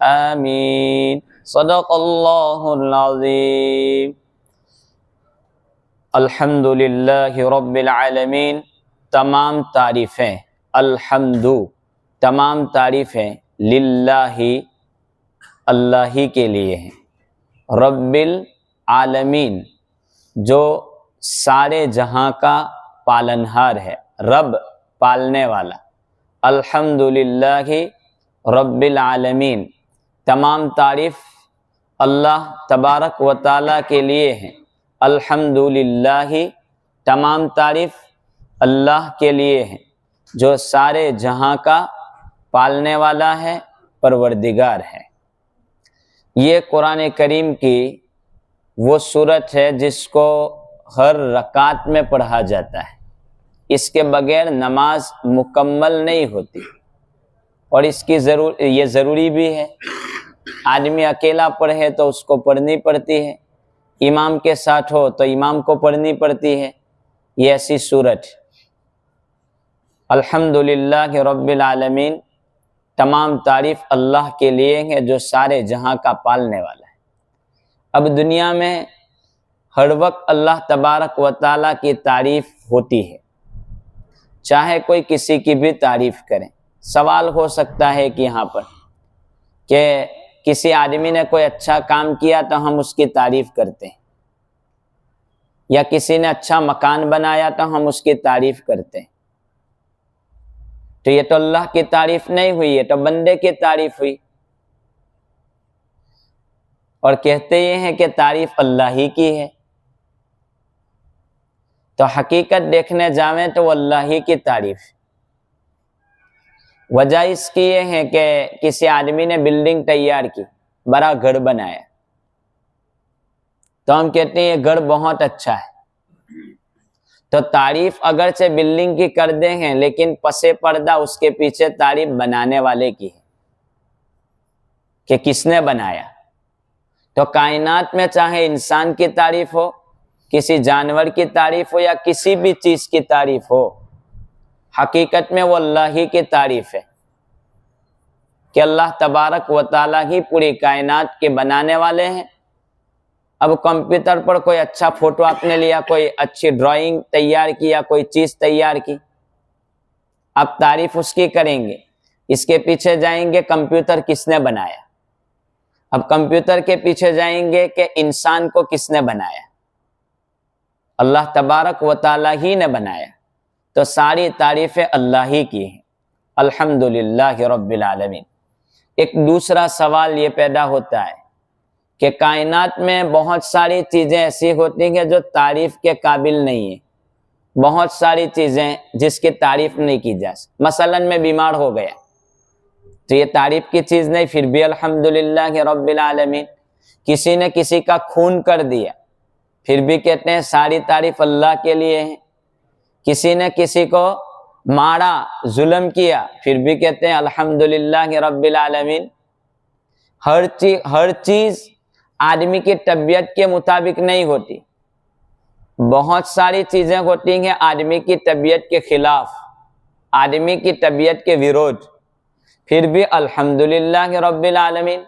आमीन सदक़ल्लाहुल अज़ीम। अल्हम्दुलिल्लाहि रब्बिल आलमीन। तमाम तारीफ़ें तमाम तारीफ़ें लिल्लाही अल्लाह ही के लिए हैं। रब्बिल आलमीन जो सारे जहां का पालनहार है, रब पालने वाला। अल्हम्दुलिल्लाहि रब्बिल आलमीन तमाम तारीफ़ अल्लाह तबारक व ताला के लिए हैं। अल्हम्दुलिल्लाहि तमाम तारीफ़ अल्लाह के लिए हैं जो सारे जहां का पालने वाला है, परवरदिगार है। ये कुरान करीम की वो सूरत है जिसको हर रकात में पढ़ा जाता है। इसके बगैर नमाज मुकम्मल नहीं होती और इसकी ये ज़रूरी भी है। आदमी अकेला पढ़े तो उसको पढ़नी पड़ती है, इमाम के साथ हो तो इमाम को पढ़नी पड़ती है। ये ऐसी सूरत। अल्हम्दुलिल्लाह रब्बिल आलमीन तमाम तारीफ़ अल्लाह के लिए है जो सारे जहां का पालने वाला है। अब दुनिया में हर वक्त अल्लाह तबारक व ताला की तारीफ़ होती है, चाहे कोई किसी की भी तारीफ़ करे। सवाल हो सकता है कि यहाँ पर कि किसी आदमी ने कोई अच्छा काम किया तो हम उसकी तारीफ़ करते हैं, या किसी ने अच्छा मकान बनाया तो हम उसकी तारीफ़ करते हैं। तो ये तो अल्लाह की तारीफ़ नहीं हुई, ये तो बंदे की तारीफ़ हुई। और कहते ये हैं कि तारीफ़ अल्लाह ही की है, तो हकीकत देखने जावें तो अल्लाह ही की तारीफ़। वजह इसकी ये है कि किसी आदमी ने बिल्डिंग तैयार की, बड़ा घर बनाया, तो हम कहते हैं ये घर बहुत अच्छा है। तो तारीफ अगरचे बिल्डिंग की कर दे हैं, लेकिन पसे पर्दा उसके पीछे तारीफ बनाने वाले की है कि किसने बनाया। तो कायनात में चाहे इंसान की तारीफ हो, किसी जानवर की तारीफ हो, या किसी भी चीज की तारीफ हो, हकीकत में वो अल्लाह ही की तारीफ है कि अल्लाह तबारक व ताला ही पूरी कायनात के बनाने वाले हैं। अब कंप्यूटर पर कोई अच्छा फोटो आपने लिया, कोई अच्छी ड्राइंग तैयार की, या कोई चीज तैयार की, आप तारीफ उसकी करेंगे। इसके पीछे जाएंगे कंप्यूटर किसने बनाया। अब कंप्यूटर के पीछे जाएंगे कि इंसान को किसने बनाया, अल्लाह तबारक व ताला ही ने बनाया। तो सारी तारीफें अल्लाह ही की हैं। अल्हम्दुलिल्लाह रब्बिल आलमीन। एक दूसरा सवाल ये पैदा होता है कि कायनात में बहुत सारी चीजें ऐसी होती हैं जो तारीफ के काबिल नहीं है। बहुत सारी चीजें जिसकी तारीफ नहीं की जा सकती। मसलन मैं बीमार हो गया तो ये तारीफ की चीज नहीं, फिर भी अल्हम्दुलिल्लाह रब्बिल आलमीन। किसी ने किसी का खून कर दिया, फिर भी कहते हैं सारी तारीफ अल्लाह के लिए है। किसी ने किसी को मारा, जुल्म किया, फिर भी कहते हैं अल्हम्दुलिल्लाह रब्बिल आलमीन। हर चीज आदमी की तबीयत के मुताबिक नहीं होती। बहुत सारी चीजें होती हैं आदमी की तबीयत के खिलाफ, आदमी की तबीयत के विरोध, फिर भी अल्हम्दुलिल्लाह रब्बिल आलमीन।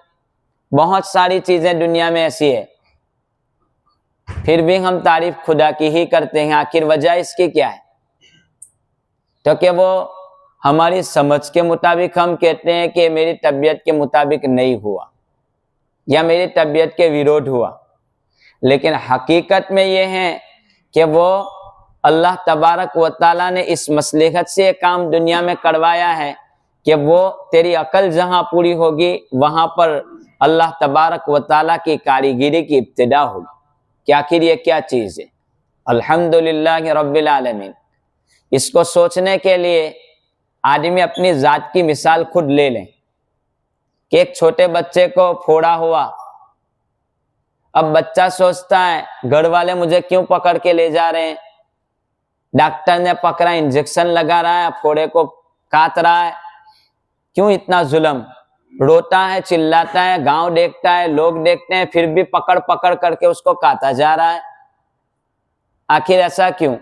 बहुत सारी चीजें दुनिया में ऐसी है, फिर भी हम तारीफ खुदा की ही करते हैं। आखिर वजह इसकी क्या है? तो कि वो हमारी समझ के मुताबिक हम कहते हैं कि मेरी तबीयत के मुताबिक नहीं हुआ, या मेरी तबीयत के विरोध हुआ। लेकिन हकीकत में ये है कि वो अल्लाह तबारक व ताला ने इस मसलहत से काम दुनिया में करवाया है कि वो तेरी अकल जहां पूरी होगी वहां पर अल्लाह तबारक व ताला की कारीगिरी की इब्तिदा होगी कि आखिर ये क्या चीज़ है। अल्हम्दुलिल्लाह रब्बिल आलमीन। इसको सोचने के लिए आदमी अपनी जात की मिसाल खुद ले लें कि एक छोटे बच्चे को फोड़ा हुआ, अब बच्चा सोचता है घर वाले मुझे क्यों पकड़ के ले जा रहे हैं, डॉक्टर ने पकड़ा, इंजेक्शन लगा रहा है, फोड़े को काट रहा है, क्यों इतना जुल्म, रोता है, चिल्लाता है, गांव देखता है, लोग देखते हैं, फिर भी पकड़ पकड़ करके उसको काटा जा रहा है। आखिर ऐसा क्यों?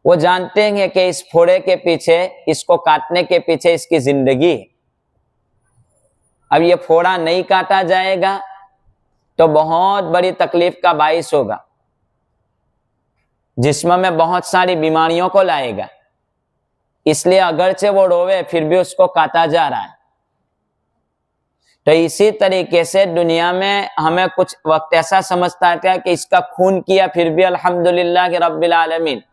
वो जानते हैं कि इस फोड़े के पीछे, इसको काटने के पीछे इसकी जिंदगी है। अब ये फोड़ा नहीं काटा जाएगा तो बहुत बड़ी तकलीफ का बाइस होगा, जिस्म में बहुत सारी बीमारियों को लाएगा। इसलिए अगरचे वो रोवे फिर भी उसको काटा जा रहा है। तो इसी तरीके से दुनिया में हमें कुछ वक्त ऐसा समझता है कि इसका खून किया फिर भी अल्हम्दुलिल्लाह रब्बिल आलमीन,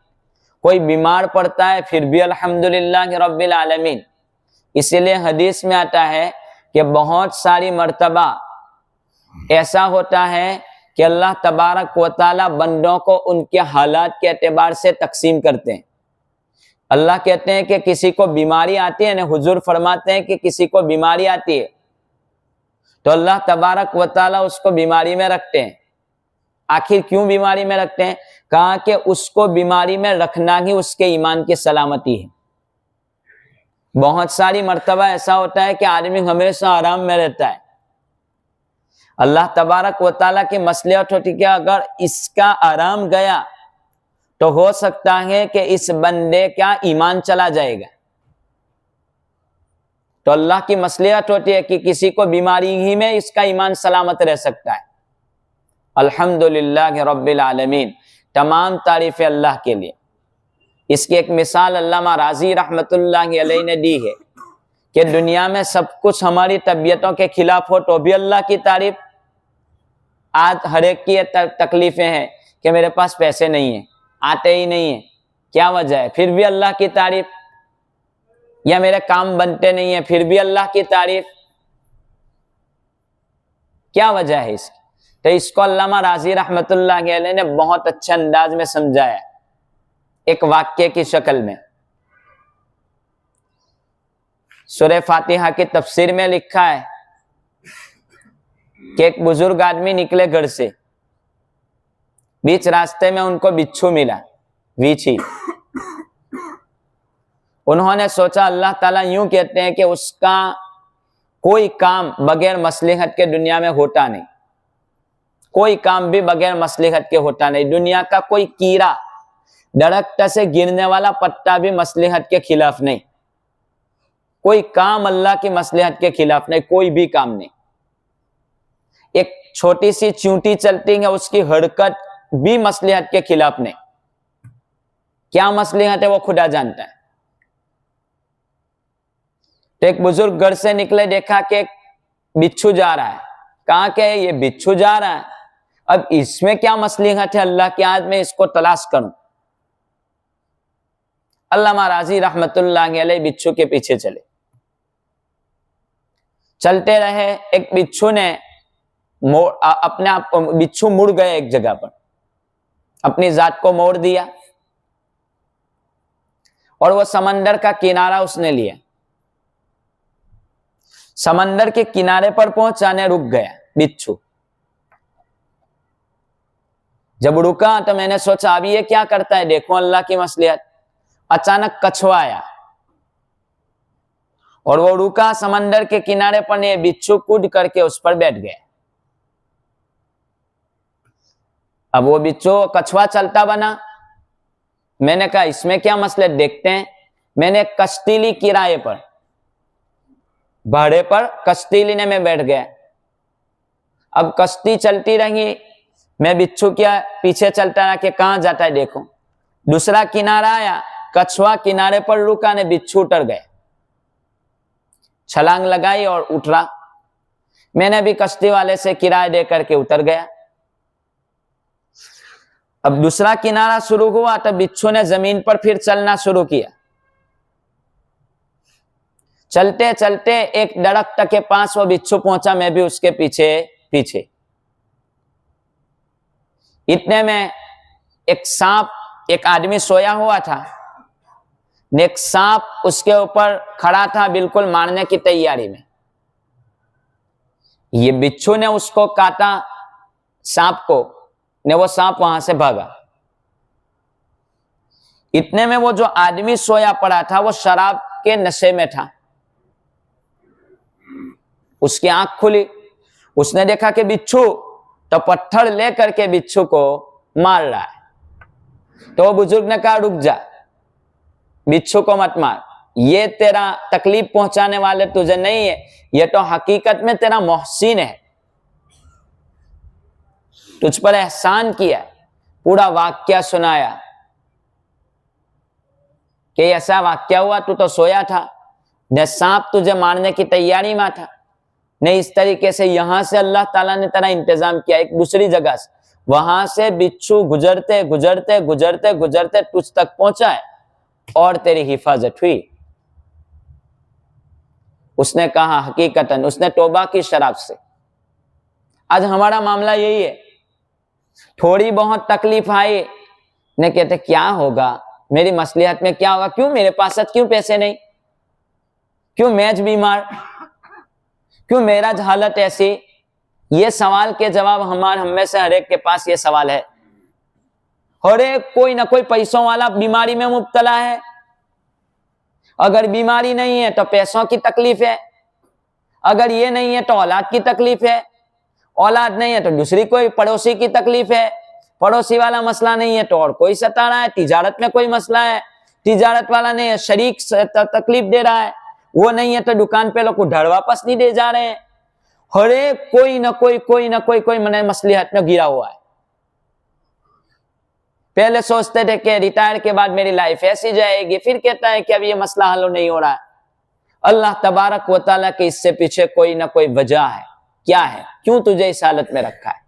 कोई बीमार पड़ता है फिर भी अल्हम्दुलिल्लाह रब्बिल आलमीन। इसीलिए हदीस में आता है कि बहुत सारी मर्तबा ऐसा होता है कि अल्लाह तबारक व तआला बंदों को उनके हालात के एतबार से तकसीम करते हैं। अल्लाह कहते हैं कि किसी को बीमारी आती है ना, हुजूर फरमाते हैं कि किसी को बीमारी आती है तो अल्लाह तबारक व तआला उसको बीमारी में रखते हैं। आखिर क्यों बीमारी में रखते हैं? कहा कि उसको बीमारी में रखना ही उसके ईमान की सलामती है। बहुत सारी मर्तबा ऐसा होता है कि आदमी हमेशा आराम में रहता है, अल्लाह तबारक व तआला की मसलियत होती है कि अगर इसका आराम गया तो हो सकता है कि इस बंदे का ईमान चला जाएगा। तो अल्लाह की मसलियत होती है कि किसी को बीमारी ही में इसका ईमान सलामत रह सकता है। अल्हम्दुलिल्लाह रब्बिल आलमीन, तमाम तारीफें अल्लाह के लिए। इसकी एक मिसाल अल्लामा राजी रहमतुल्लाह अलैह ने दी है कि दुनिया में सब कुछ हमारी तबीयतों के खिलाफ हो तो भी अल्लाह की तारीफ। आज हर एक की तकलीफें हैं कि मेरे पास पैसे नहीं है, आते ही नहीं है, क्या वजह है, फिर भी अल्लाह की तारीफ। या मेरे काम बनते नहीं है, फिर भी अल्लाह की तारीफ। क्या वजह है इसकी? तो इसको अल्लामा राजी रहमतुल्लाह अलैह ने बहुत अच्छे अंदाज में समझाया एक वाक्य की शक्ल में। सूरह फातिहा की तफसीर में लिखा है कि एक बुजुर्ग आदमी निकले घर से, बीच रास्ते में उनको बिच्छू मिला, वीछी। उन्होंने सोचा, अल्लाह ताला यूं कहते हैं कि उसका कोई काम बगैर मसलिहत के दुनिया में होता नहीं, कोई काम भी बगैर मसलिहत के होता नहीं। दुनिया का कोई कीड़ा, दरख्त से गिरने वाला पत्ता भी मसलिहत के खिलाफ नहीं, कोई काम अल्लाह की मसलिहत के खिलाफ नहीं, कोई भी काम नहीं। एक छोटी सी चींटी चलती है, उसकी हरकत भी मसलिहत के खिलाफ नहीं। क्या मसलिहत है वो खुदा जानता है। तो एक बुजुर्ग घर से निकले, देखा कि एक बिच्छू जा रहा है। कहा कि ये बिच्छू जा रहा है, अब इसमें क्या मसलिहत है अल्लाह की, आज मैं इसको तलाश करूं। अल्लामा राजी रहमतुल्लाह अलैह बिच्छू के पीछे चले, चलते रहे। एक बिच्छू ने अपने आप, बिच्छू मुड़ गए एक जगह पर, अपनी जात को मोड़ दिया और वो समंदर का किनारा उसने लिया। समंदर के किनारे पर पहुंचाने रुक गया बिच्छू। जब रुका तो मैंने सोचा अब ये क्या करता है, देखो अल्लाह की मसलियत। अचानक कछुआ आया और वो रुका समंदर के किनारे पर, ये बिच्छू कूद करके उस पर बैठ गया। अब वो बिच्छू, कछुआ चलता बना। मैंने कहा इसमें क्या मसले, देखते हैं। मैंने एक कश्ती ली किराए पर, भाड़े पर कश्ती लेने में बैठ गया। अब कश्ती चलती रही, मैं बिच्छू के पीछे चलता रहा कि कहां जाता है देखो। दूसरा किनारा आया, कछुआ किनारे पर रुका ने बिच्छू उतर गए, छलांग लगाई और उतरा। मैंने भी कश्ती वाले से किराया दे करके उतर गया। अब दूसरा किनारा शुरू हुआ तो बिच्छू ने जमीन पर फिर चलना शुरू किया। चलते चलते एक दरख्त के पास वो बिच्छू पहुंचा, मैं भी उसके पीछे पीछे। इतने में एक सांप, एक आदमी सोया हुआ था, एक सांप उसके ऊपर खड़ा था बिल्कुल मारने की तैयारी में। ये बिच्छू ने उसको काटा, सांप को ने, वो सांप वहां से भागा। इतने में वो जो आदमी सोया पड़ा था वो शराब के नशे में था। उसकी आंख खुली, उसने देखा कि बिच्छू, तो पत्थर लेकर के बिच्छू को मार रहा है। तो बुजुर्ग ने कहा रुक जा, बिच्छू को मत मार, ये तेरा तकलीफ पहुंचाने वाले तुझे नहीं है, ये तो हकीकत में तेरा मोहसिन है, तुझ पर एहसान किया। पूरा वाक्या सुनाया कि ऐसा वाक्या हुआ, तू तो सोया था, न सांप तुझे मारने की तैयारी में था, नहीं इस तरीके से यहां से अल्लाह ताला ने तेरा इंतजाम किया एक दूसरी जगह से, वहां से बिच्छू गुजरते गुजरते गुजरते गुजरते तुझ तक पहुंचा है और तेरी हिफाजत हुई। उसने कहा हकीकतन उसने तौबा की शराब से। आज हमारा मामला यही है, थोड़ी बहुत तकलीफ आई ने कहते क्या होगा, मेरी मसलियत में क्या होगा, क्यों मेरे पास क्यों पैसे नहीं, क्यों मैच बीमार, क्यों मेरा हालत ऐसी। ये सवाल के जवाब हम में से हर एक के पास ये सवाल है। हर एक कोई ना कोई पैसों वाला बीमारी में मुब्तला है। अगर बीमारी नहीं है तो पैसों की तकलीफ है, अगर ये नहीं है तो औलाद की तकलीफ है, औलाद नहीं है तो दूसरी कोई पड़ोसी की तकलीफ है, पड़ोसी वाला मसला नहीं है तो और कोई सता रहा है, तिजारत में कोई मसला है, तिजारत वाला नहीं है, शरीक तकलीफ दे रहा है, वो नहीं है तो दुकान पे लोग उधार वापस नहीं दे जा रहे हैं। हर एक कोई ना कोई मैंने मसलिहत में गिरा हुआ है। पहले सोचते थे कि रिटायर के बाद मेरी लाइफ ऐसी जाएगी, फिर कहता है कि अब ये मसला हल नहीं हो रहा है। अल्लाह तबारक व तआला के इससे पीछे कोई ना कोई वजह है। क्या है, क्यों तुझे इस हालत में रखा है।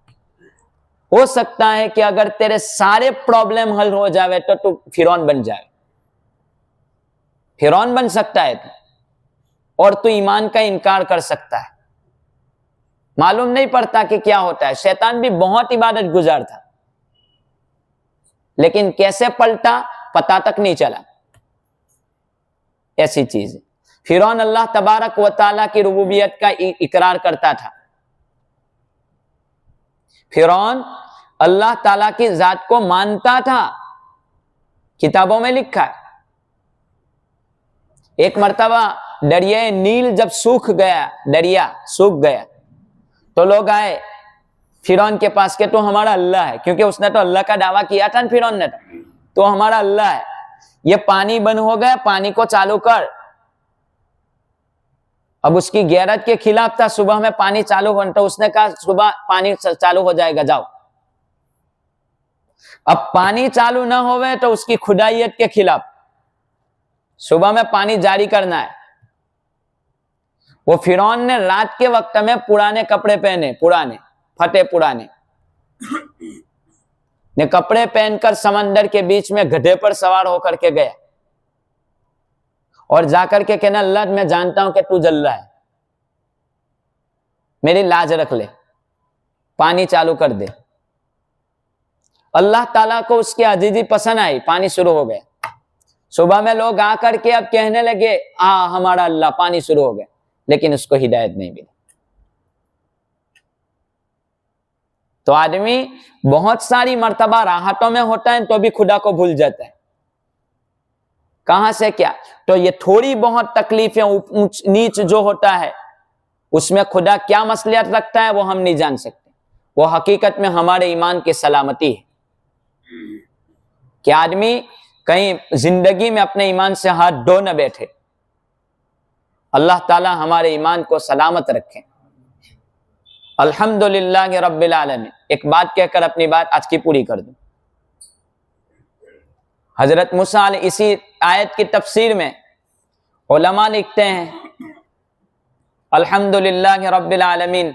हो सकता है कि अगर तेरे सारे प्रॉब्लम हल हो जावे तो तू फिरौन बन जाए, फिरौन बन सकता है तू, और तू ईमान का इनकार कर सकता है। मालूम नहीं पड़ता कि क्या होता है। शैतान भी बहुत इबादत गुजार था, लेकिन कैसे पलटा पता तक नहीं चला। ऐसी चीज है। फिरौन अल्लाह तबारक व तआला की रुबूबियत का इकरार करता था। फिरौन अल्लाह ताला की जात को मानता था, किताबों में लिखा है। एक मर्तबा दरिया नील जब सूख गया, दरिया सूख गया, तो लोग आए फिरौन के पास के तो हमारा अल्लाह है, क्योंकि उसने तो अल्लाह का दावा किया था फिरौन ने, तो हमारा अल्लाह है, ये पानी बंद हो गया, पानी को चालू कर। अब उसकी गैरत के खिलाफ था, सुबह में पानी चालू हो, तो उसने कहा सुबह पानी चालू हो जाएगा, जाओ। अब पानी चालू ना होवे तो उसकी खुदाइयत के खिलाफ सुबह में पानी जारी करना है। वो फिरौन ने रात के वक्त में पुराने कपड़े पहने, पुराने फटे पुराने ने कपड़े पहनकर समंदर के बीच में गधे पर सवार होकर के गया और जाकर के कहना अल्लाह मैं जानता हूं कि तू जल रहा है, मेरी लाज रख ले, पानी चालू कर दे। अल्लाह ताला को उसकी अजीजी पसंद आई, पानी शुरू हो गया। सुबह में लोग आकर के अब कहने लगे हमारा अल्लाह, पानी शुरू हो गया, लेकिन उसको हिदायत नहीं मिली। तो आदमी बहुत सारी मर्तबा राहतों में होता है तो भी खुदा को भूल जाता है। कहां से क्या, तो ये थोड़ी बहुत तकलीफें ऊंच नीच जो होता है उसमें खुदा क्या मसलियत रखता है वो हम नहीं जान सकते। वो हकीकत में हमारे ईमान की सलामती है कि आदमी कहीं जिंदगी में अपने ईमान से हाथ धो न बैठे। अल्लाह ताला हमारे ईमान को सलामत रखे। अल्हम्दुलिल्लाह रब्बिल आलमीन। एक बात कहकर अपनी बात आज की पूरी कर दूं। हजरत मूसा इसी आयत की तफसीर में उलमा लिखते हैं अल्हम्दुलिल्लाह रब्बिल आलमीन,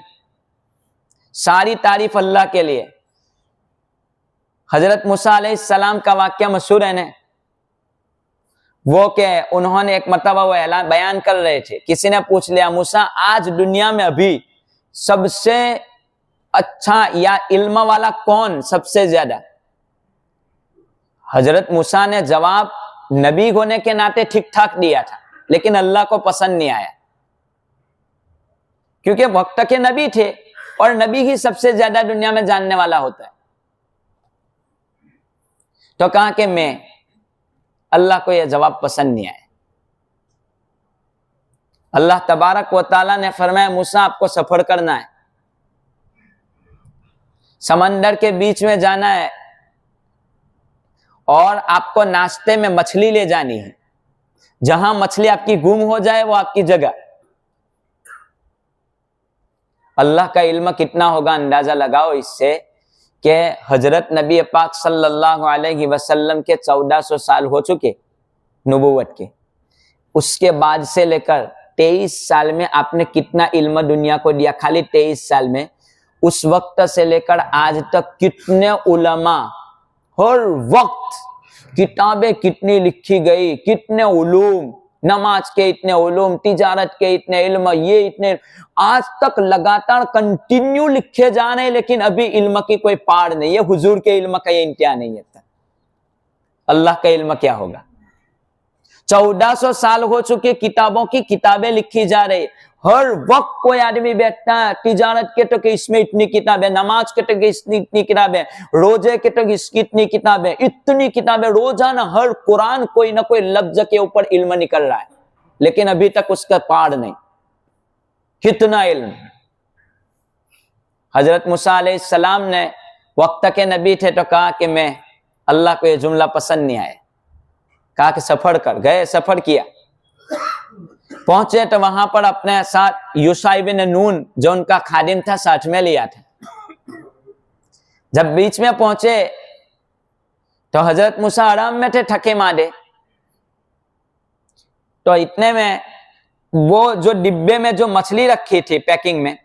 सारी तारीफ अल्लाह के लिए। हजरत मूसा अलैहिस्सलाम का वाक्य मशहूर है ना, वो के उन्होंने एक मर्तबा वो ऐलान बयान कर रहे थे, किसी ने पूछ लिया मूसा आज दुनिया में अभी सबसे अच्छा या इल्म वाला कौन सबसे ज्यादा। हजरत मूसा ने जवाब नबी होने के नाते ठीक ठाक दिया था, लेकिन अल्लाह को पसंद नहीं आया, क्योंकि वक्त के नबी थे और नबी ही सबसे ज्यादा दुनिया में जानने वाला होता है। तो कहा कि मैं, अल्लाह को यह जवाब पसंद नहीं आया। अल्लाह तबारक व तआला ने फरमाया, मूसा आपको सफर करना है, समंदर के बीच में जाना है और आपको नाश्ते में मछली ले जानी है। जहां मछली आपकी गुम हो जाए वो आपकी जगह। अल्लाह का इल्म कितना होगा अंदाजा लगाओ इससे कि हजरत नबी पाक सल्लल्लाहु अलैहि वसल्लम के 1400 साल हो चुके नबूवत के, उसके बाद से लेकर 23 साल में आपने कितना इल्म दुनिया को दिया, खाली 23 साल में। उस वक्त से लेकर आज तक कितने उलमा, हर वक्त किताबें कितनी लिखी गई, कितने उलूम, नमाज के इतने उलूम, तिजारत के इतने इल्म, ये इतने आज तक लगातार कंटिन्यू लिखे जा रहे हैं, लेकिन अभी इल्म की कोई पार नहीं है। हुजूर के इल्म का ये इंतहा नहीं है। अल्लाह का इल्म क्या होगा? 1400 साल हो चुके, किताबों की किताबें लिखी जा रही। हर वक्त कोई आदमी बैठता है, तिजारत के तो कि इसमें इतनी किताबें, नमाज के तो कि इतनी किताबें, रोजे के तो इसकी इतनी किताबें, इतनी किताबें रोजाना हर कुरान कोई ना कोई लफ्ज के ऊपर इल्म निकल रहा है, लेकिन अभी तक उसका पार नहीं। कितना इल्म! हजरत मूसा अलैहिस्सलाम ने वक्त के नबी थे तो कहा कि मैं, अल्लाह को यह जुमला पसंद नहीं आया, कहा कि सफर कर। गए, सफर किया, पहुंचे तो वहां पर अपने साथ यूशा इब्न नून जो उनका खादिम था साथ में लिया था। जब बीच में पहुंचे तो हजरत मूसा आराम में थे, थके मादे। तो इतने में वो जो डिब्बे में जो मछली रखी थी पैकिंग में,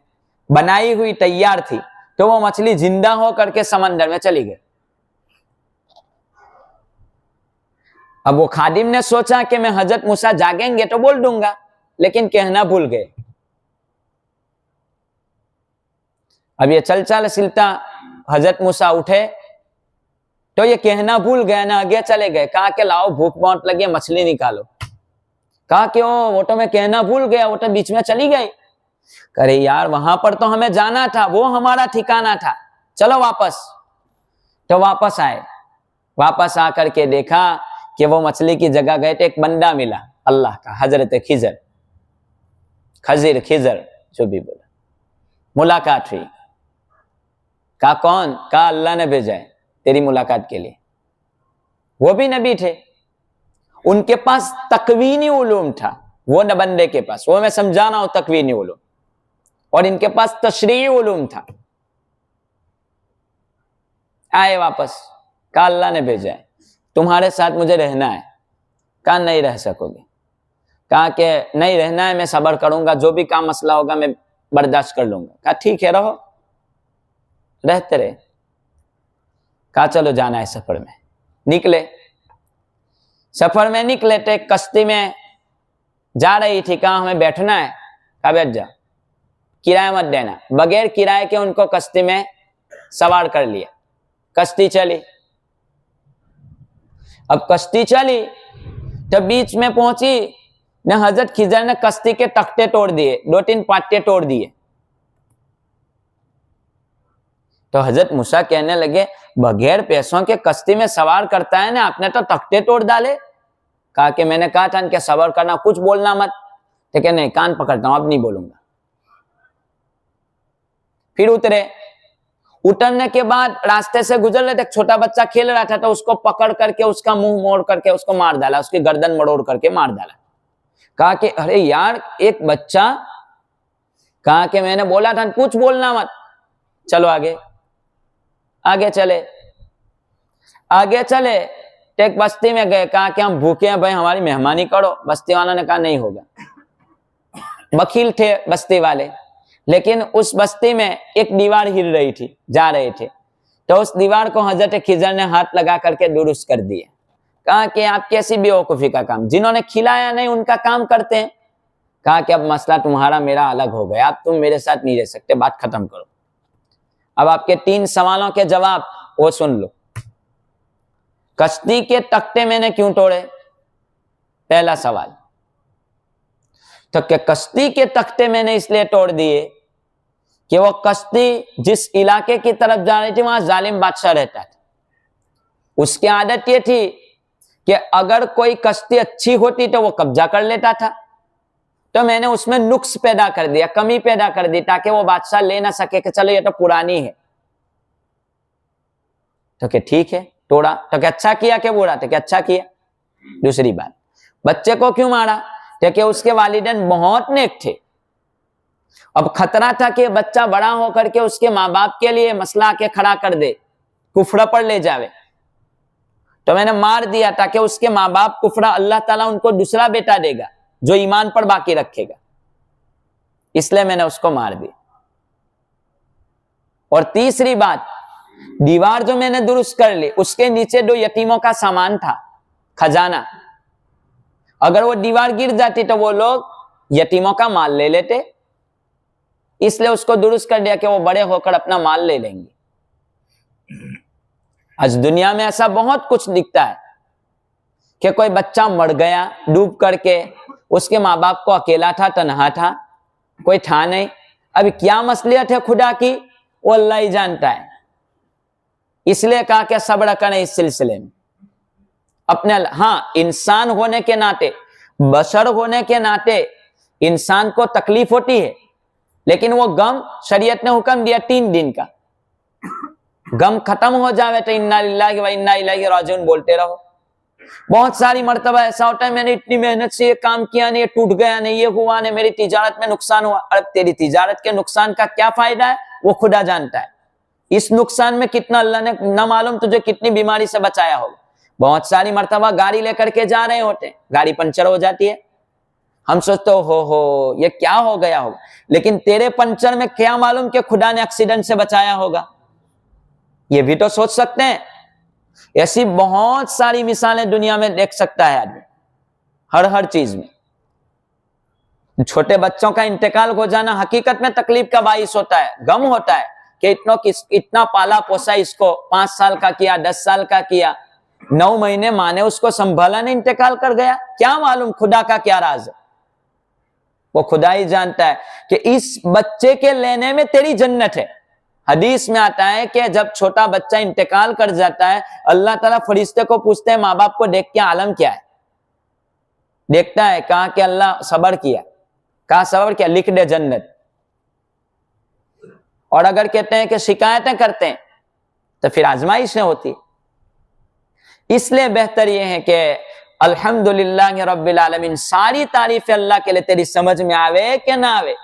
बनाई हुई तैयार थी, तो वो मछली जिंदा हो करके समंदर में चली गई। अब वो खादिम ने सोचा कि मैं हजरत मूसा जागेंगे तो बोल दूंगा, लेकिन कहना भूल गए। अब ये चल सिलता हजरत मूसा उठे तो ये कहना भूल गए ना, आगे चले गए। कहा कि लाओ भूख बहुत लगी, मछली निकालो। कहा कि वो तो मैं कहना भूल गया, वो तो बीच में चली गई। अरे यार, वहां पर तो हमें जाना था, वो हमारा ठिकाना था, चलो वापस। तो वापस आए, वापस आकर के देखा कि वो मछली की जगह गए तो एक बंदा मिला अल्लाह का, हजरत खिजर जो भी बोला, मुलाकात हुई। कहा कौन? कहा अल्लाह ने भेजा है तेरी मुलाकात के लिए। वो भी नबी थे, उनके पास तकवीनी उलूम था, वो न बंदे के पास, वो मैं समझा रहा हूं तकवीनी उलूम, और इनके पास तशरीई उलूम था। आए वापस, कहा अल्लाह ने भेजा है, तुम्हारे साथ मुझे रहना है। कहा नहीं रह सकोगे। कहा कि नहीं रहना है, मैं सब्र करूंगा, जो भी काम मसला होगा मैं बर्दाश्त कर लूंगा। कहा ठीक है, रहो, रहते रहे। कहा चलो जाना है सफर में। निकले, सफर में निकले तो एक कश्ती में जा रही थी। कहा हमें बैठना है। कहा बैठ जा, किराया मत देना। बगैर किराए के उनको कश्ती में सवार कर लिया। कश्ती चली। अब कश्ती चली तो बीच में पहुंची न, हजरत खिजर ने कश्ती के तख्ते तोड़ दिए, 2-3 पाटे तोड़ दिए। तो हजरत मूसा कहने लगे, बगैर पैसों के कश्ती में सवार करता है ना, आपने तो तख्ते तोड़ डाले। कहा कि मैंने कहा था कि सबर करना, कुछ बोलना मत। तो क्या नहीं, कान पकड़ता हूं, अब नहीं बोलूंगा। फिर उतरे। उतरने के बाद रास्ते से गुजर रहे थे, छोटा बच्चा खेल रहा था, तो उसको पकड़ करके उसका मुंह मोड़ करके उसको मार डाला, उसकी गर्दन मरोड़ करके मार डाला। कहा कि अरे यार, एक बच्चा। कहा कि मैंने बोला था कुछ बोलना मत, चलो आगे। आगे चले, आगे चले, एक बस्ती में गए। कहा कि हम भूखे हैं भाई, हमारी मेहमानी करो। बस्ती वालों ने कहा नहीं होगा। वकील थे बस्ती वाले, लेकिन उस बस्ती में एक दीवार हिल रही थी, जा रहे थे, तो उस दीवार को हजरत खिजर ने हाथ लगा करके दुरुस्त कर दिया। कहा कि आप कैसी बेवकूफी का काम, जिन्होंने खिलाया नहीं उनका काम करते हैं। कहा कि अब मसला तुम्हारा मेरा अलग हो गया, अब तुम मेरे साथ नहीं रह सकते, बात खत्म करो। अब आपके 3 सवालों के जवाब वो सुन लो। कश्ती के तख्ते मैंने क्यों तोड़े? पहला सवाल। तो क्या कश्ती के तख्ते मैंने इसलिए तोड़ दिए कि वो कश्ती जिस इलाके की तरफ जा रही थी वहां जालिम बादशाह रहता था। उसकी आदत ये थी कि अगर कोई कश्ती अच्छी होती तो वो कब्जा कर लेता था। तो मैंने उसमें नुक्स पैदा कर दिया, कमी पैदा कर दी, ताकि वो बादशाह ले ना सके कि चलो ये तो पुरानी है। तो क्या ठीक है, तोड़ा। तो क्या अच्छा किया कि बुरा? तो क्या अच्छा किया। दूसरी बात, बच्चे को क्यों मारा? क्योंकि उसके वालिदैन बहुत नेक थे। अब खतरा था कि बच्चा बड़ा होकर के उसके माँ बाप के लिए मसला के खड़ा कर दे, कुफरा पर ले जावे। तो मैंने मार दिया ताकि उसके माँ बाप कुफरा, अल्लाह ताला उनको दूसरा बेटा देगा जो ईमान पर बाकी रखेगा, इसलिए मैंने उसको मार दिया। और तीसरी बात, दीवार जो मैंने दुरुस्त कर ली, उसके नीचे 2 यतीमों का सामान था, खजाना। अगर वो दीवार गिर जाती तो वो लोग यतीमों का माल ले लेते, इसलिए उसको दुरुस्त कर दिया कि वो बड़े होकर अपना माल ले लेंगे। आज दुनिया में ऐसा बहुत कुछ दिखता है कि कोई बच्चा मर गया डूब करके, उसके माँ बाप को अकेला था, तन्हा था, कोई था नहीं। अभी क्या मसलियत है खुदा की, वो अल्लाह ही जानता है। इसलिए कहा कि सब्र करें इस सिलसिले में अपने। हाँ, इंसान होने के नाते, बशर होने के नाते इंसान को तकलीफ होती है, लेकिन वो गम शरीयत ने हुक्म दिया 3 दिन का। गम खत्म हो जावे तो इन्ना लिल्लाहि व इन्ना इलैहि राजिऊन बोलते रहो। बहुत सारी मर्तबा ऐसा होता है, मैंने इतनी मेहनत से ये काम किया नहीं, ये टूट गया नहीं, ये हुआ नहीं, मेरी तिजारत में नुकसान हुआ। अरे तेरी तिजारत के नुकसान का क्या फायदा है, वो खुदा जानता है। इस नुकसान में कितना अल्लाह ने न मालूम तुझे कितनी बीमारी से बचाया होगा। बहुत सारी मर्तबा गाड़ी लेकर के जा रहे होते, गाड़ी पंचर हो जाती है, हम सोचते हो ये क्या हो गया होगा, लेकिन तेरे पंचर में क्या मालूम कि खुदा ने एक्सीडेंट से बचाया होगा। ये भी तो सोच सकते हैं। ऐसी बहुत सारी मिसालें दुनिया में देख सकता है आदमी, हर चीज में। छोटे बच्चों का इंतकाल हो जाना हकीकत में तकलीफ का बाइस होता है, गम होता है कि इतना पाला पोसा, इसको 5 साल का किया, 10 साल का किया, 9 महीने माँ ने उसको संभाला, नहीं इंतकाल कर गया। क्या मालूम खुदा का क्या राज है, वो खुदा ही जानता है कि इस बच्चे के लेने में तेरी जन्नत है। हदीस में आता है कि जब छोटा बच्चा इंतकाल कर जाता है, अल्लाह ताला फरिश्ते को पूछते हैं, माँ बाप को देख के आलम क्या है? देखता है, कहा कि अल्लाह सब्र किया। कहा सब्र किया, लिख दे जन्नत। और अगर कहते हैं कि शिकायतें करते हैं तो फिर आजमाइशें होती। इसलिए बेहतर यह है कि अल्हम्दुलिल्लाह रब्बिल आलमीन, सारी तारीफ अल्लाह के लिए, तेरी समझ में आवे कि ना आवे,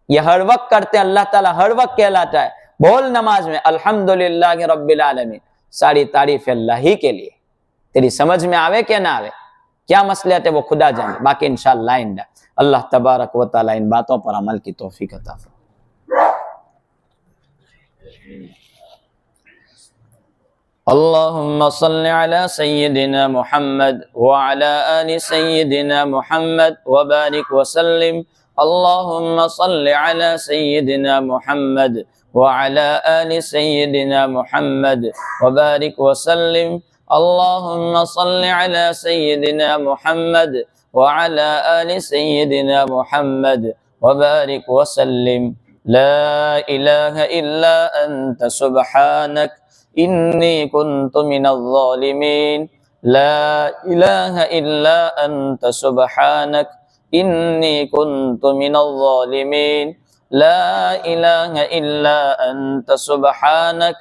ये हर वक्त करते हैं। अल्लाह ताला हर वक्त कहलाता है, बोल नमाज में अल्हम्दुलिल्लाह रब्बिल आलमीन, सारी तारीफ अल्लाह ही के लिए, तेरी समझ में आवे कि ना आवे, क्या मसलियत है वो खुदा जाने। बाकी इंशाअल्लाह आइंदा अल्लाह तबारक व तआला इन बातों पर अमल की तौफीक अता फरमाए। अल्लाहुम्मा सल्लि अला सय्यिदिना मुहम्मद व अला आलि सय्यिदिना मुहम्मद व बारिक व सल्लिम। अल्लाहुम्मा सल्लि अला सय्यिदिना मुहम्मद व अला आलि सय्यिदिना मुहम्मद व बारिक व सल्लिम। अल्लाहुम्मा सल्लि अला सय्यिदिना मुहम्मद व अला आलि सय्यिदिना मुहम्मद व बारिक व सल्लिम। ला इलाहा इल्ला अंत सुब्हानक इन्नी कुन्तु मिनज़ ज़ालिमीन। ला इलाहा इल्ला अंत सुब्हानक इन्नी कुन्तु मिनज़ ज़ालिमीन। ला इलाहा इल्ला अंत सुब्हानक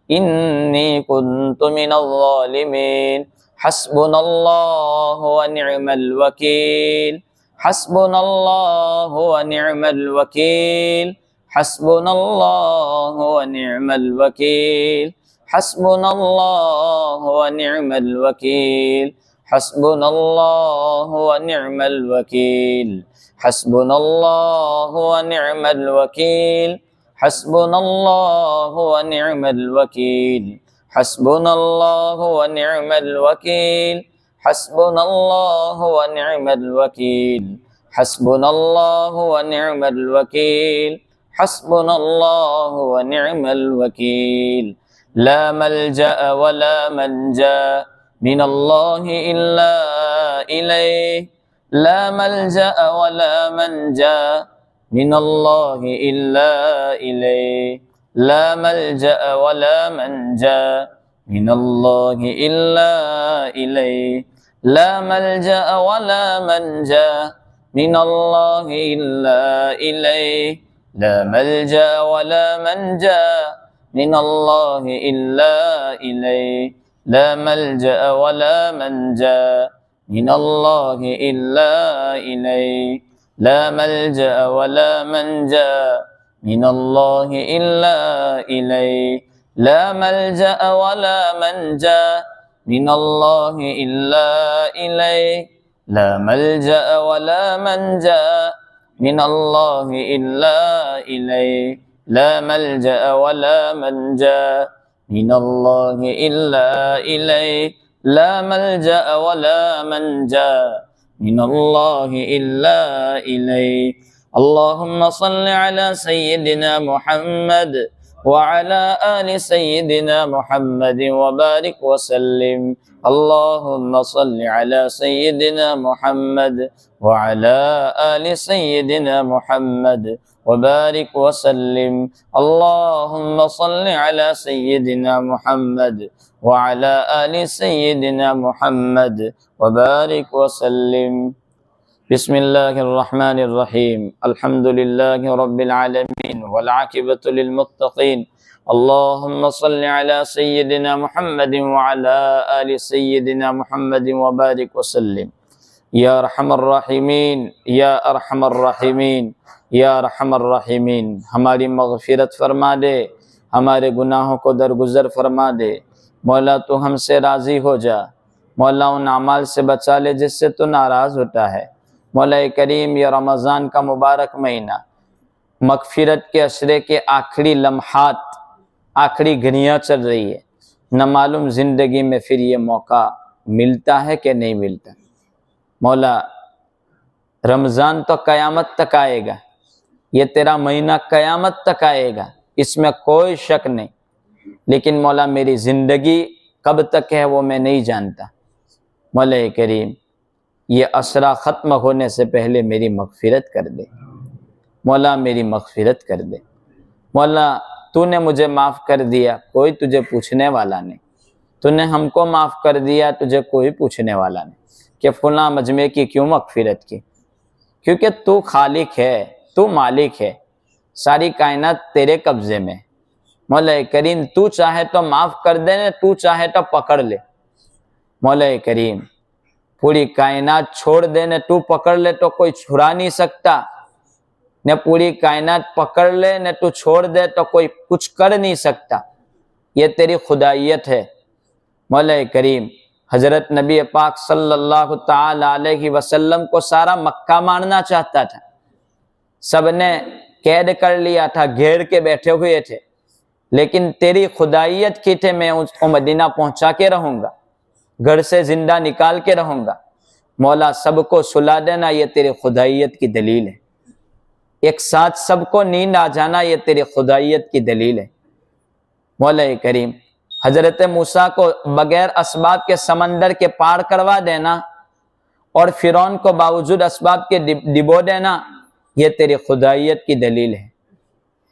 इन्नी कुन्तु मिनज़ ज़ालिमीन। हस्बुनल्लाहु व निअमल वकील। हस्बुनल्लाहु व निअमल वकील। हस्बुनल्लाहु व निअमल वकील। हस्बुनल्लाहु व निअमल वकील। हस्बुनल्लाहु व निअमल वकील। हस्बुनल्लाहु व निअमल वकील। हस्बुनल्लाहु व निअमल वकील। हस्बुनल्लाहु व निअमल वकील। हस्बुनल्लाहु व निअमल वकील। हस्बुनल्लाहु व निअमल वकील। हस्बुनल्लाहु व निअमल वकील। ला मल्जा व ला मंजा मिनल्लाहि इल्ला इलैहि ला मलजा वला मंजा मिनल्लाहि इल्ला इलैहि ला मलजा वला मंजा मिनल्लाहि इल्ला इलैहि ला मलजा वला मंजा मिनल्लाहि इल्ला इलैहि ला मलजा वला मंजा मिनल्लाहि इल्ला इलैहि ला मलजा वला मंजा मिनल्लाहि इल्ला इलैहि ला मलजा वला मंजा मिनल्लाहि इल्ला इलैहि ला मलजा वला मंजा मिनल्लाहि इल्ला इलैहि ला मलजा वला मंजा मिनल्लाहि इल्ला इलैहि ला मलजा वला मंजा मिनल्लाहि इल्ला इलैहि ला मलजा वला मंजा मिनल्लाहि इल्ला इलैहि। अल्लाहुम्मा सल्लि अला सय्यिदिना मुहम्मद व अला आलि सय्यिदिना मुहम्मद व बारिक व सल्लिम। अल्लाहुम्मा सल्लि अला सय्यिदिना मुहम्मद व अला आलि सय्यिदिना मुहम्मद व बारिक व सल्लिम। अल्लाहुम्मा सल्लि अला सय्यिदिना मुहम्मद व अला आलि सय्यिदिना मुहम्मद व बारिक व सल्लिम। बिस्मिल्लाहिर्रहमानिर्रहीम। अल्हम्दुलिल्लाहि रब्बिल आलमीन वल आकिबतु लिल मुत्तकीन। अल्लाहुम्मा सल्लि अला सय्यिदिना मुहम्मदिन व अला आलि सय्यिदिना मुहम्मदिन व बारिक व सल्लिम। या अरहमर राहिमीन, या अरहमर राहिमीन, या अरहमर राहिमीन। हमारी मग़फ़िरत फरमा दे, हमारे गुनाहों को दरगुज़र फरमा दे। मौला तू हमसे राज़ी हो जा, मौला उन अमाल से बचा ले जिससे तू नाराज़ होता है। मौला करीम, ये रमज़ान का मुबारक महीना मग़फ़िरत के अशरे के आखिरी लम्हात, आखिरी घड़ियाँ चल रही है। न मालूम ज़िंदगी में फिर ये मौका मिलता है कि नहीं मिलता। मौला रमज़ान तो क़यामत तक आएगा, ये तेरा महीना क़यामत तक आएगा, इसमें कोई शक नहीं। लेकिन मौला मेरी ज़िंदगी कब तक है वो मैं नहीं जानता। मौला करीम, ये असरा ख़त्म होने से पहले मेरी मग़फ़िरत कर दे। मौला मेरी मग़फ़िरत कर दे। मौला तूने मुझे माफ़ कर दिया, कोई तुझे पूछने वाला नहीं। तूने हमको माफ़ कर दिया, तुझे कोई पूछने वाला नहीं कि फ़लाँ मजमे की क्यों मग़फ़िरत की। क्योंकि तू खालिक है, तू मालिक है, सारी कायनात तेरे कब्ज़े में। मौला करीम, तू चाहे तो माफ़ कर दे न, तू चाहे तो पकड़ ले। मौला करीम, पूरी कायनात छोड़ दे न तू पकड़ ले तो कोई छुड़ा नहीं सकता, न पूरी कायनात पकड़ ले न तू छोड़ दे तो कोई कुछ कर नहीं सकता। ये तेरी खुदाइयत है। मौला करीम, हज़रत नबी पाक सल्लल्लाहु ताला अलैहि वसल्लम को सारा मक्का मारना चाहता था, सबने कैद कर लिया था, घेर के बैठे हुए थे, लेकिन तेरी खुदाइयत की थे मैं उसको मदीना पहुंचा के रहूंगा, घर से जिंदा निकाल के रहूंगा। मौला सबको सुला देना, ये तेरी खुदाइयत की दलील है। एक साथ सबको नींद आ जाना, ये तेरी खुदाइयत की दलील है। मौला करीम, हजरत मूसा को बगैर असबाब के समंदर के पार करवा देना और फिरौन को बावजूद असबाब के डिबो देना, ये तेरी खुदाइयत की दलील है।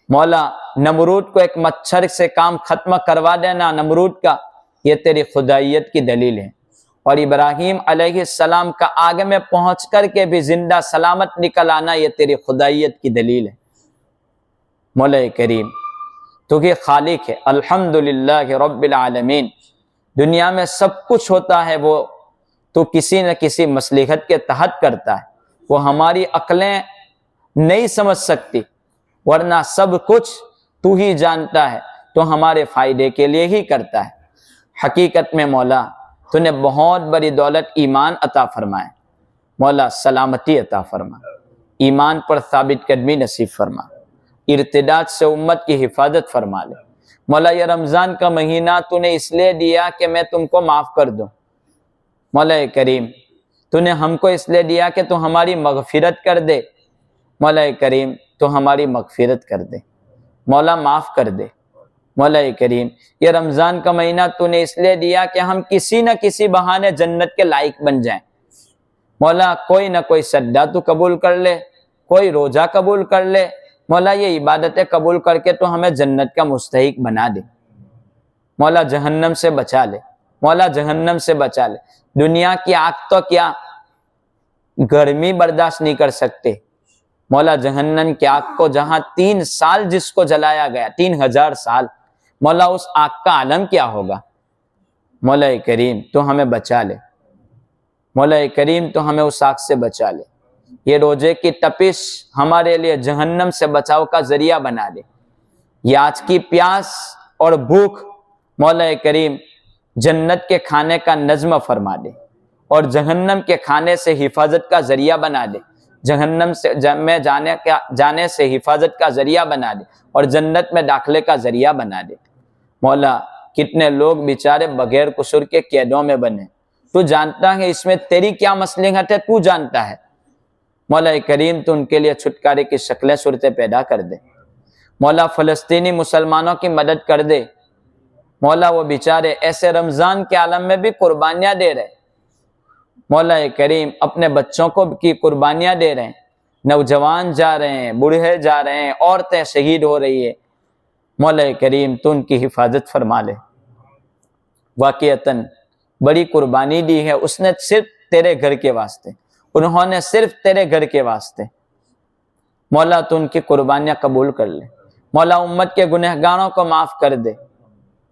मौला नमरूद को एक मच्छर से काम खत्म करवा देना, नमरूद का, ये तेरी खुदाइयत की दलील है। और इब्राहीम अलैहिस्सलाम का आग में पहुंच कर के भी जिंदा सलामत निकल आना, ये तेरी खुदाइयत की दलील है। मौला करीम, तू ही खालिक है। अल्हम्दुलिल्लाह रब्बिल आलमीन। दुनिया में सब कुछ होता है वो तो किसी न किसी मसलिहत के तहत करता है, वो हमारी अक्लें नहीं समझ सकती, वरना सब कुछ तू ही जानता है, तो हमारे फायदे के लिए ही करता है। हकीकत में मौला तूने बहुत बड़ी दौलत ईमान अता फरमाए। मौला सलामती अता फरमा, ईमान पर साबित कदमी नसीब फरमा, इर्तिदाद से उम्मत की हिफाजत फरमा ले। मौला ये रमज़ान का महीना तूने इसलिए दिया कि मैं तुमको माफ़ कर दूँ। मौला करीम, तूने हमको इसलिए दिया कि तू हमारी मग़फ़िरत कर दे। मौला करीम, तो हमारी मग़फ़िरत कर दे, मौला माफ़ कर दे। मौला करीम, ये रमज़ान का महीना तूने इसलिए दिया कि हम किसी न किसी बहाने जन्नत के लायक बन जाएं। मौला कोई ना कोई सद्दा तू कबूल कर ले, कोई रोजा कबूल कर ले। मौला ये इबादतें कबूल करके तो हमें जन्नत का मुस्तहिक बना दे। मौला जहन्नम से बचा ले, मौला जहन्नम से बचा ले। दुनिया की आग तो क्या गर्मी बर्दाश्त नहीं कर सकते, मौला जहन्नम की आग को, जहां 3 साल जिसको जलाया गया, 3000 साल, मौला उस आग का आलम क्या होगा। मौला करीम तो हमें बचा ले, मौला करीम तो हमें उस आग से बचा ले। ये रोजे की तपिश हमारे लिए जहन्नम से बचाव का जरिया बना दे। ये आज की प्यास और भूख मौला करीम जन्नत के खाने का नज़्म फरमा दे और जहन्नम के खाने से हिफाजत का जरिया बना दे। जहन्नम से में जाने से हिफाजत का जरिया बना दे और जन्नत में दाखिले का जरिया बना दे। मौला कितने लोग बेचारे बगैर कसूर के कैदों में बने, तू जानता है इसमें तेरी क्या मसलहत है, तू जानता है। मौला करीम तो उनके लिए छुटकारे की शक्लें सूरतें पैदा कर दे। मौला फ़लस्तीनी मुसलमानों की मदद कर दे। मौला वो बेचारे ऐसे रमज़ान के आलम में भी कुर्बानियाँ दे रहे, मौला करीम अपने बच्चों को की कुर्बानियाँ दे रहे हैं, नौजवान जा रहे हैं, बूढ़े जा रहे हैं, औरतें शहीद हो रही है। मौला करीम तो उनकी हिफाजत फरमा ले। वाक़ईतन बड़ी कुर्बानी दी है उसने सिर्फ तेरे घर के वास्ते, उन्होंने सिर्फ तेरे घर के वास्ते। मौला तो उनकी कुर्बानियाँ कबूल कर ले। मौला उम्मत के गुनहगारों को माफ़ कर दे,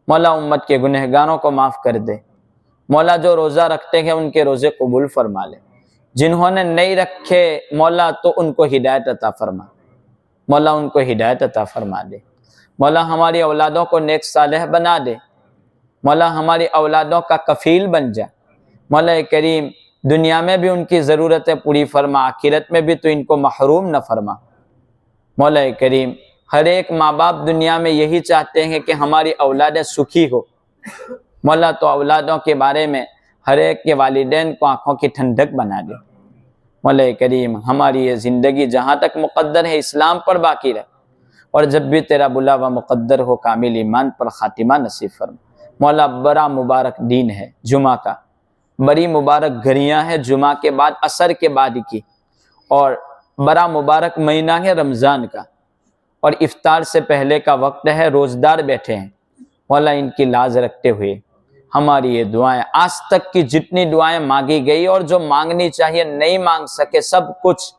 मौला उम्मत के गुनहगारों को माफ़ कर दे। मौला जो रोज़ा रखते हैं उनके रोज़े कबूल फरमा ले, जिन्होंने नहीं रखे मौला तो उनको हिदायत अता फरमा, मौला उनको हिदायत अता फरमा दे। मौला हमारी औलादों को नेक सालेह बना दे, मौला हमारी औलादों का कफ़ील बन जा। मौला करीम दुनिया में भी उनकी ज़रूरतें पूरी फरमा, आखिरत में भी तो इनको महरूम न फरमा। मौला करीम हर एक माँ बाप दुनिया में यही चाहते हैं कि हमारी औलादें सुखी हो। मौला तो औलादों के बारे में हर एक के वालिदैन को आंखों की ठंडक बना दे। मौला करीम हमारी ये ज़िंदगी जहाँ तक मुक़द्दर है इस्लाम पर बाकी रहे और जब भी तेरा बुलावा मुक़द्दर हो कामिल ईमान पर ख़ातिमा नसीब फरमा। मौला बड़ा मुबारक दिन है जुमा का, बड़ी मुबारक घड़ियाँ हैं जुमा के बाद असर के बाद की, और बड़ा मुबारक महीना है रमज़ान का और इफ्तार से पहले का वक्त है, रोज़दार बैठे हैं। मौला इनकी लाज रखते हुए हमारी ये दुआएं, आज तक की जितनी दुआएं मांगी गई और जो मांगनी चाहिए नहीं मांग सके, सब कुछ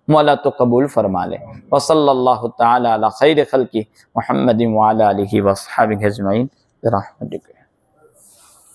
मौला तो कबूल फरमा ले। व सल्लल्लाहु तआला अला खैर खल्क़ि मुहम्मदिन व अला आलिहि व अस्हाबिहि अजमईन बिरहमतिक।